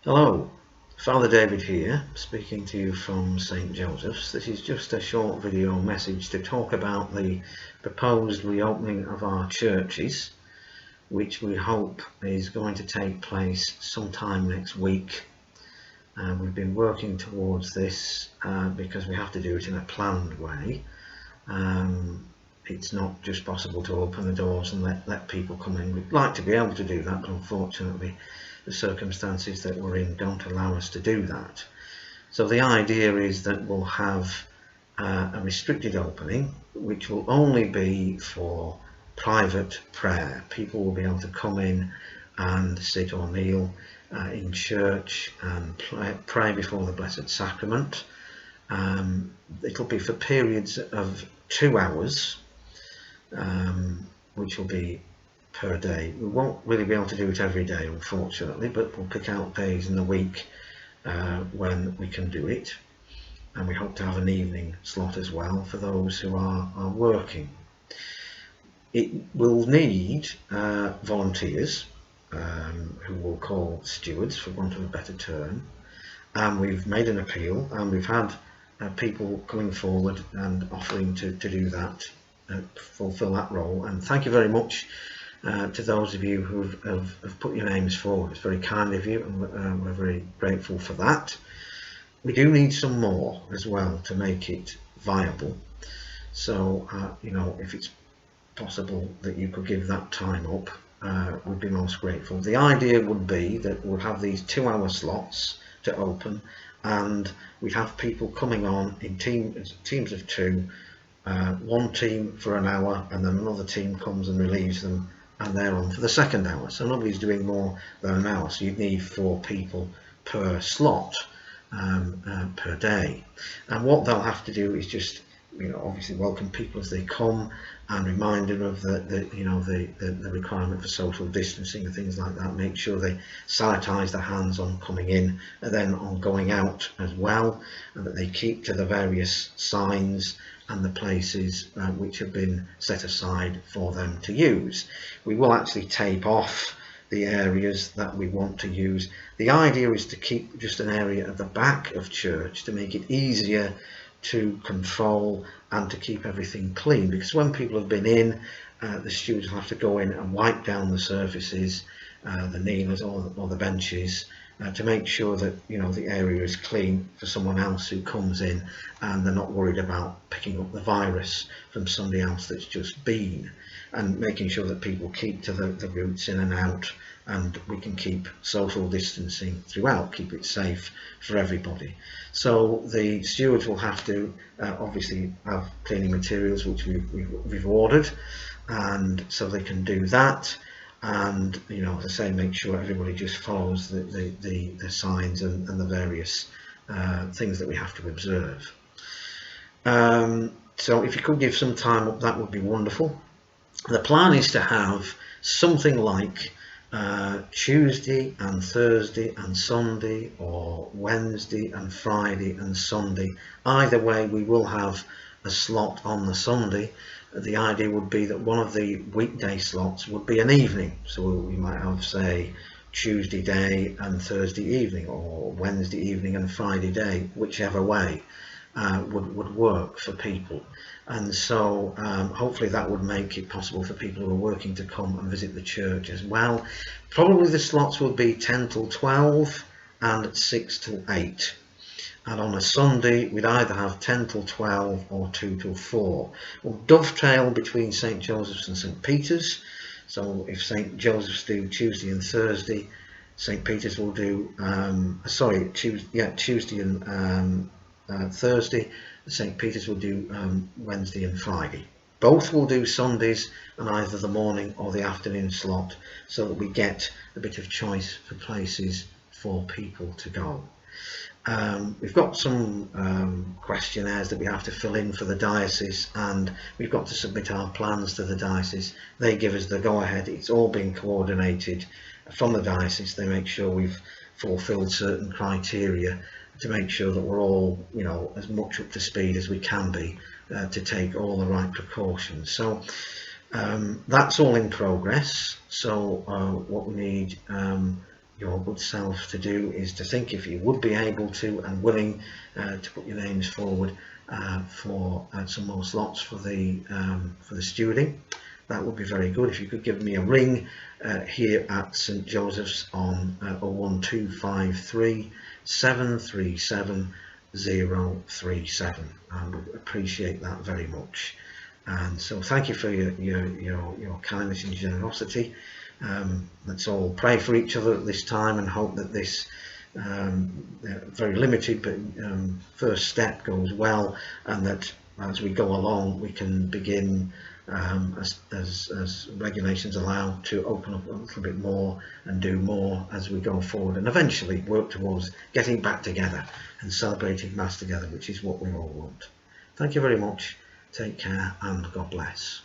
Hello, Father David here, speaking to you from St Joseph's. This is just a short video message to talk about the proposed reopening of our churches, which we hope is going to take place sometime next week. We've been working towards this because we have to do it in a planned way. It's not just possible to open the doors and let people come in. We'd like to be able to do that, but unfortunately the circumstances that we're in don't allow us to do that. So the idea is that we'll have a restricted opening, which will only be for private prayer. People will be able to come in and sit or kneel in church and pray before the Blessed Sacrament. It'll be for periods of 2 hours, which will be per day. We won't really be able to do it every day, unfortunately, but we'll pick out days in the week when we can do it, and we hope to have an evening slot as well for those who are working. It will need volunteers who we'll call stewards, for want of a better term, and we've made an appeal and we've had people coming forward and offering to do that, fulfill that role, and thank you very much to those of you who have put your names forward. It's very kind of you, and we're very grateful for that. We do need some more as well to make it viable, so if it's possible that you could give that time up, we'd be most grateful. The idea would be that we'll have these 2-hour slots to open, and we'd have people coming on in teams of 2, one team for an hour, and then another team comes and relieves them, and they're on for the second hour. So nobody's doing more than an hour, so you'd need 4 people per slot per day. And what they'll have to do is just obviously welcome people as they come and remind them of the requirement for social distancing and things like that. Make sure they sanitize their hands on coming in and then on going out as well, and that they keep to the various signs and the places which have been set aside for them to use. We will actually tape off the areas that we want to use. The idea is to keep just an area at the back of church to make it easier to control and to keep everything clean, because when people have been in, the stewards will have to go in and wipe down the surfaces, the kneelers or the benches, to make sure that the area is clean for someone else who comes in, and they're not worried about picking up the virus from somebody else that's just been, and making sure that people keep to the routes in and out, and we can keep social distancing throughout, keep it safe for everybody. So the stewards will have to obviously have cleaning materials, which we've ordered, and so they can do that. And as I say, make sure everybody just follows the signs and the various things that we have to observe. So if you could give some time up, that would be wonderful. The plan is to have something like Tuesday and Thursday and Sunday, or Wednesday and Friday and Sunday. Either way, we will have a slot on the Sunday. The idea would be that one of the weekday slots would be an evening, so we might have, say, Tuesday day and Thursday evening, or Wednesday evening and Friday day, whichever way would work for people. And so hopefully that would make it possible for people who are working to come and visit the church as well. Probably the slots will be 10 till 12 and 6 till 8. And on a Sunday, we'd either have 10 till 12 or 2 till 4. We'll dovetail between St Joseph's and St Peter's. So if St Joseph's do Tuesday and Thursday, St Peter's will do, Tuesday and Thursday. St Peter's will do Wednesday and Friday. Both will do Sundays and either the morning or the afternoon slot, so that we get a bit of choice for places for people to go. We've got some questionnaires that we have to fill in for the diocese, and we've got to submit our plans to the diocese. They give us the go-ahead. It's all been coordinated from the diocese. They make sure we've fulfilled certain criteria to make sure that we're all as much up to speed as we can be, to take all the right precautions. So that's all in progress. So what we need your good self to do is to think if you would be able to and willing to put your names forward for some more slots for the stewarding. That would be very good. If you could give me a ring here at St Joseph's on 01253 737 037. I would appreciate that very much. And so thank you for your kindness and generosity. Let's all pray for each other at this time and hope that this very limited but first step goes well, and that as we go along we can begin, as regulations allow, to open up a little bit more and do more as we go forward, and eventually work towards getting back together and celebrating Mass together, which is what we all want. Thank you very much. Take care and God bless.